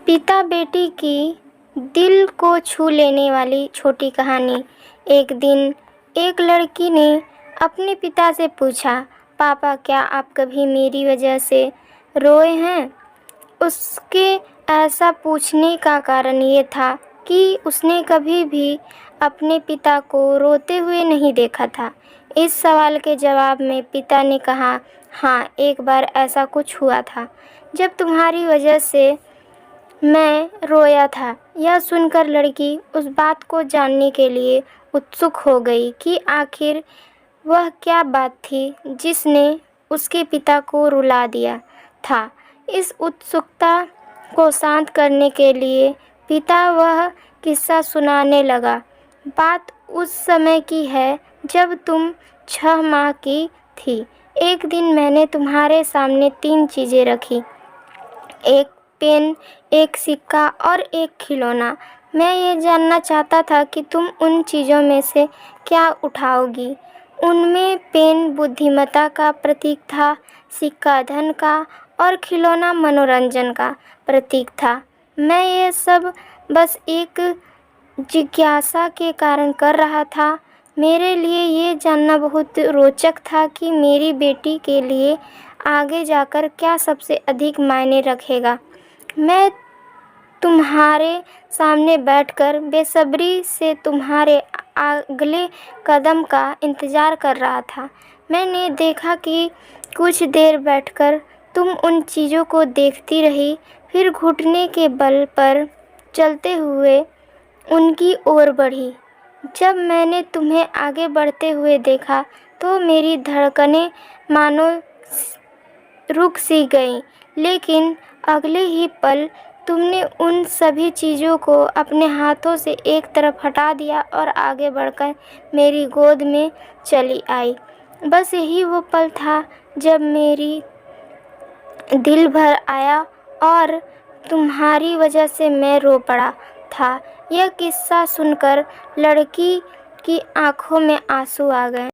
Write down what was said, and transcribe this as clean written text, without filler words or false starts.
पिता बेटी की दिल को छू लेने वाली छोटी कहानी। एक दिन एक लड़की ने अपने पिता से पूछा, पापा क्या आप कभी मेरी वजह से रोए हैं? उसके ऐसा पूछने का कारण ये था कि उसने कभी भी अपने पिता को रोते हुए नहीं देखा था। इस सवाल के जवाब में पिता ने कहा, हाँ, एक बार ऐसा कुछ हुआ था जब तुम्हारी वजह से मैं रोया था। यह सुनकर लड़की उस बात को जानने के लिए उत्सुक हो गई कि आखिर वह क्या बात थी जिसने उसके पिता को रुला दिया था। इस उत्सुकता को शांत करने के लिए पिता वह किस्सा सुनाने लगा। बात उस समय की है जब तुम 6 माह की थी। एक दिन मैंने तुम्हारे सामने 3 चीज़ें रखी, एक पेन, एक सिक्का और एक खिलौना। मैं ये जानना चाहता था कि तुम उन चीज़ों में से क्या उठाओगी। उनमें पेन बुद्धिमत्ता का प्रतीक था, सिक्का धन का और खिलौना मनोरंजन का प्रतीक था। मैं ये सब बस एक जिज्ञासा के कारण कर रहा था। मेरे लिए ये जानना बहुत रोचक था कि मेरी बेटी के लिए आगे जाकर क्या सबसे अधिक मायने रखेगा। मैं तुम्हारे सामने बैठकर बेसब्री से तुम्हारे अगले कदम का इंतज़ार कर रहा था। मैंने देखा कि कुछ देर बैठकर तुम उन चीज़ों को देखती रही, फिर घुटने के बल पर चलते हुए उनकी ओर बढ़ी। जब मैंने तुम्हें आगे बढ़ते हुए देखा तो मेरी धड़कनें मानो रुक सी गईं, लेकिन अगले ही पल तुमने उन सभी चीज़ों को अपने हाथों से एक तरफ हटा दिया और आगे बढ़कर मेरी गोद में चली आई। बस यही वो पल था जब मेरी दिल भर आया और तुम्हारी वजह से मैं रो पड़ा था। यह किस्सा सुनकर लड़की की आंखों में आंसू आ गए।